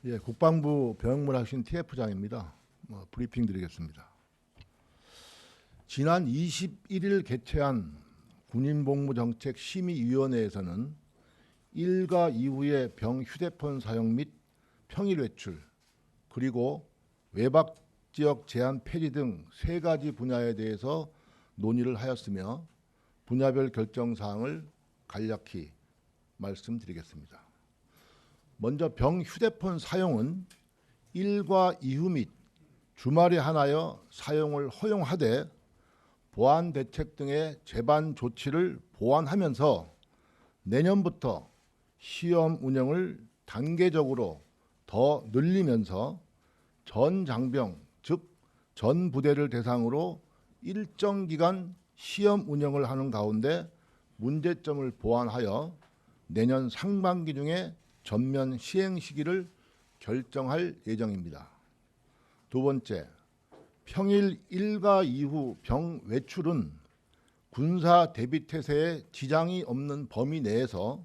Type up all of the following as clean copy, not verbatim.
예, 국방부 병역문화혁신 TF장입니다. 브리핑 드리겠습니다. 지난 21일 개최한 군인복무정책심의위원회에서는 일과 이후의 병 휴대폰 사용 및 평일 외출, 그리고 외박 지역 제한 폐지 등 3가지 분야에 대해서 논의를 하였으며 분야별 결정 사항을 간략히 말씀드리겠습니다. 먼저 병 휴대폰 사용은 일과 이후 및 주말에 한하여 사용을 허용하되 보안 대책 등의 재반 조치를 보완하면서 내년부터 시험 운영을 단계적으로 더 늘리면서 전 장병, 즉 전 부대를 대상으로 일정 기간 시험 운영을 하는 가운데 문제점을 보완하여 내년 상반기 중에 전면 시행 시기를 결정할 예정입니다. 두 번째, 평일 일과 이후 병 외출은 군사 대비 태세에 지장이 없는 범위 내에서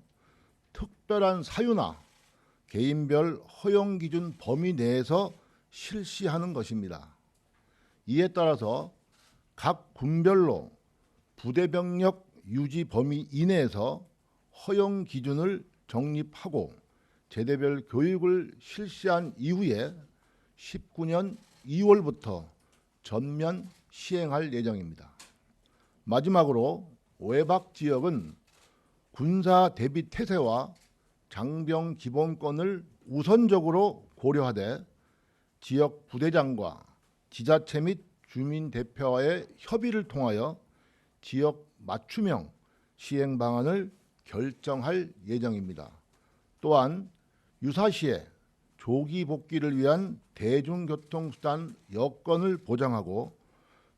특별한 사유나 개인별 허용 기준 범위 내에서 실시하는 것입니다. 이에 따라서 각 군별로 부대 병력 유지 범위 이내에서 허용 기준을 정립하고 제대별 교육을 실시한 이후에 19년 2월부터 전면 시행할 예정입니다. 마지막으로 외박 지역은 군사 대비 태세와 장병 기본권을 우선적으로 고려하되 지역 부대장과 지자체 및 주민 대표와의 협의를 통하여 지역 맞춤형 시행 방안을 결정할 예정입니다. 또한 유사시에 조기 복귀를 위한 대중교통수단 여건을 보장하고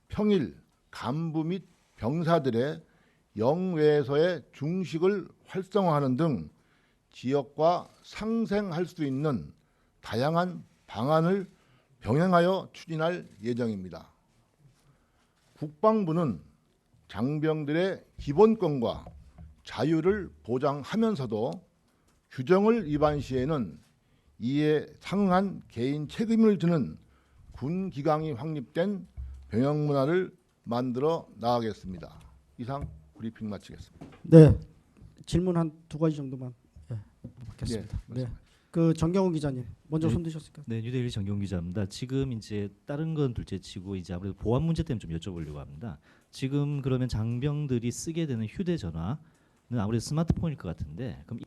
평일 간부 및 병사들의 영외에서의 중식을 활성화하는 등 지역과 상생할 수 있는 다양한 방안을 병행하여 추진할 예정입니다. 국방부는 장병들의 기본권과 자유를 보장하면서도 규정을 위반 시에는 이에 상응한 개인 책임을 지는 군 기강이 확립된 병역 문화를 만들어 나가겠습니다. 이상 브리핑 마치겠습니다. 네, 질문 한 2가지 정도만 받겠습니다. 예, 네, 그 정경훈 기자님 먼저 네, 손 드셨을까요? 네, 뉴데일리 정경 기자입니다. 지금 이제 다른 건 둘째치고 이제 아무래도 보안 문제 때문에 좀 여쭤보려고 합니다. 지금 그러면 장병들이 쓰게 되는 휴대전화는 아무래도 스마트폰일 것 같은데, 그럼 이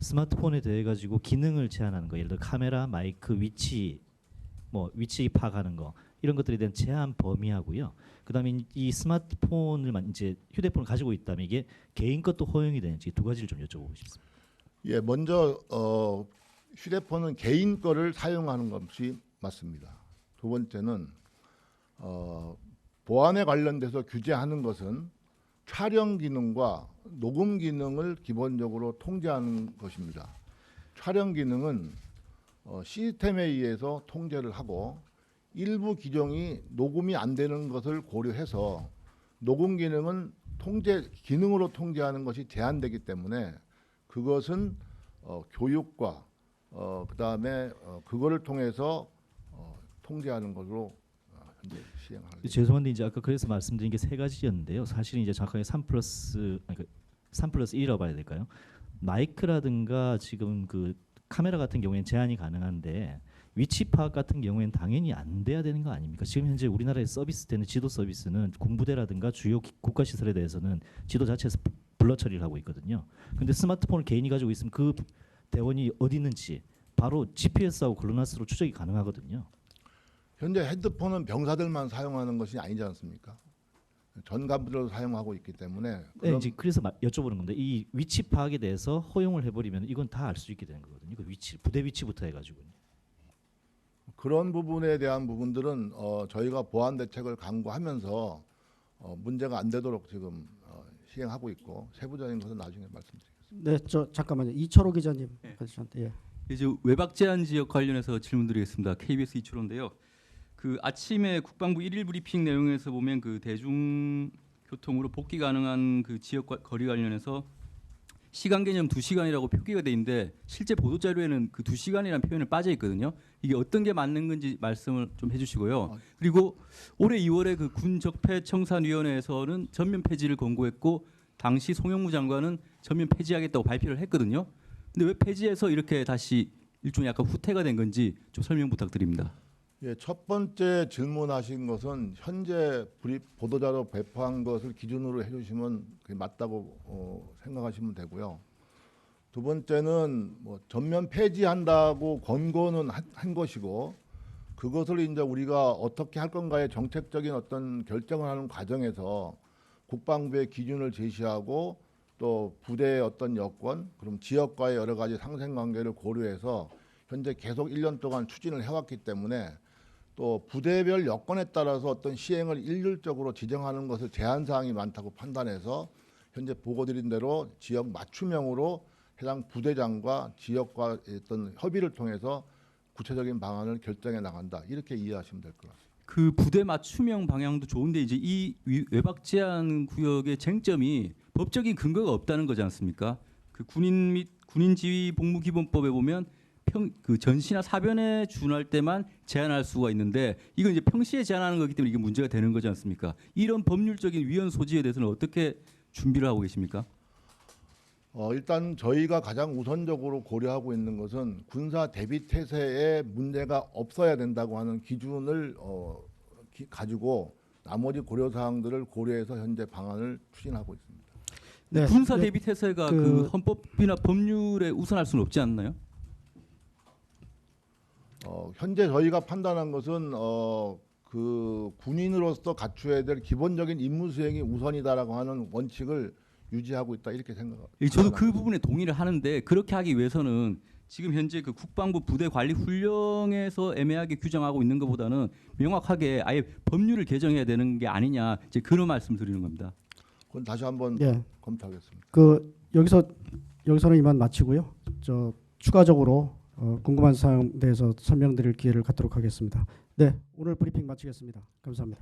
스마트폰에 대해 가지고 기능을 제한하는 거, 예를 들어 카메라, 마이크, 위치, 위치 파악하는 거 이런 것들에 대한 제한 범위하고요. 그다음에 이 스마트폰을 이제 휴대폰을 가지고 있다면 이게 개인 것도 허용이 되는지 2가지를 좀 여쭤보고 싶습니다. 예, 먼저 휴대폰은 개인 거를 사용하는 것이 맞습니다. 두 번째는 보안에 관련돼서 규제하는 것은 촬영 기능과 녹음 기능을 기본적으로 통제하는 것입니다. 촬영 기능은 시스템에 의해서 통제를 하고 일부 기종이 녹음이 안 되는 것을 고려해서 녹음 기능은 기능으로 통제하는 것이 제한되기 때문에 그것은 교육과 그다음에 그거를 통해서 통제하는 것으로 현재 시행하는. 죄송한데 이제 아까 그래서 말씀드린 게 3가지였는데요. 사실은 이제 정확하게 3+1이라고 봐야 될까요? 마이크라든가 지금 그 카메라 같은 경우에는 제한이 가능한데 위치 파악 같은 경우에는 당연히 안 돼야 되는 거 아닙니까? 지금 현재 우리나라의 서비스되는 지도 서비스는 군부대라든가 주요 국가 시설에 대해서는 지도 자체에서 블러 처리를 하고 있거든요. 근데 스마트폰을 개인이 가지고 있으면 그 대원이 어디 있는지 바로 GPS하고 글로나스로 추적이 가능하거든요. 현재 핸드폰은 병사들만 사용하는 것이 아니지 않습니까? 전 간부들도 사용하고 있기 때문에. 네, 이제 그래서 여쭤보는 건데 이 위치 파악에 대해서 허용을 해버리면 이건 다 알 수 있게 되는 거거든요. 그 위치, 부대 위치부터 해가지고요. 그런 부분에 대한 부분들은 저희가 보안 대책을 강구하면서 문제가 안 되도록 지금 시행하고 있고 세부적인 것은 나중에 말씀드리겠습니다. 네, 저 잠깐만요. 이철호 기자님 저한테. 예. 이제 외박 제한 지역 관련해서 질문드리겠습니다. KBS 이철호인데요. 그 아침에 국방부 1일 브리핑 내용에서 보면 그 대중교통으로 복귀 가능한 그 지역 거리 관련해서 시간 개념 2시간이라고 표기가 돼 있는데 실제 보도 자료에는 그 2시간이라는 표현이 빠져 있거든요. 이게 어떤 게 맞는 건지 말씀을 좀 해주시고요. 그리고 올해 2월에 그 군 적폐 청산위원회에서는 전면 폐지를 권고했고 당시 송영무 장관은 전면 폐지하겠다고 발표를 했거든요. 근데 왜 폐지해서 이렇게 다시 일종의 약간 후퇴가 된 건지 좀 설명 부탁드립니다. 예, 첫 번째 질문하신 것은 현재 보도자료 배포한 것을 기준으로 해주시면 그게 맞다고 생각하시면 되고요. 두 번째는 뭐 전면 폐지한다고 권고는 한 것이고 그것을 이제 우리가 어떻게 할 건가의 정책적인 어떤 결정을 하는 과정에서 국방부의 기준을 제시하고 또 부대의 어떤 여건, 그럼 지역과의 여러 가지 상생관계를 고려해서 현재 계속 1년 동안 추진을 해왔기 때문에 또 부대별 여건에 따라서 어떤 시행을 일률적으로 지정하는 것을 제한 사항이 많다고 판단해서 현재 보고드린 대로 지역 맞춤형으로 해당 부대장과 지역과 어떤 협의를 통해서 구체적인 방안을 결정해 나간다 이렇게 이해하시면 될 것 같습니다. 그 부대 맞춤형 방향도 좋은데 이제 이 외박 제한 구역의 쟁점이 법적인 근거가 없다는 거지 않습니까? 그 군인 및 군인 지휘 복무 기본법에 보면 그 전시나 사변에 준할 때만 제한할 수가 있는데 이건 이제 평시에 제한하는 거기 때문에 이게 문제가 되는 거지 않습니까? 이런 법률적인 위헌 소지에 대해서는 어떻게 준비를 하고 계십니까? 일단 저희가 가장 우선적으로 고려하고 있는 것은 군사 대비 태세에 문제가 없어야 된다고 하는 기준을 가지고 나머지 고려 사항들을 고려해서 현재 방안을 추진하고 있습니다. 네. 군사 대비 태세가 그 그 헌법이나 법률에 우선할 수는 없지 않나요? 현재 저희가 판단한 것은 그 군인으로서 갖춰야 될 기본적인 임무 수행이 우선이다라고 하는 원칙을 유지하고 있다 이렇게 생각합니다. 저도 그 부분에 동의를 하는데 그렇게 하기 위해서는 지금 현재 그 국방부 부대 관리 훈령에서 애매하게 규정하고 있는 것보다는 명확하게 아예 법률을 개정해야 되는 게 아니냐 이제 그런 말씀 드리는 겁니다. 그건 다시 한번 예. 검토하겠습니다. 그 여기서는 이만 마치고요. 저 추가적으로 궁금한 사항에 대해서 설명드릴 기회를 갖도록 하겠습니다. 네, 오늘 브리핑 마치겠습니다. 감사합니다.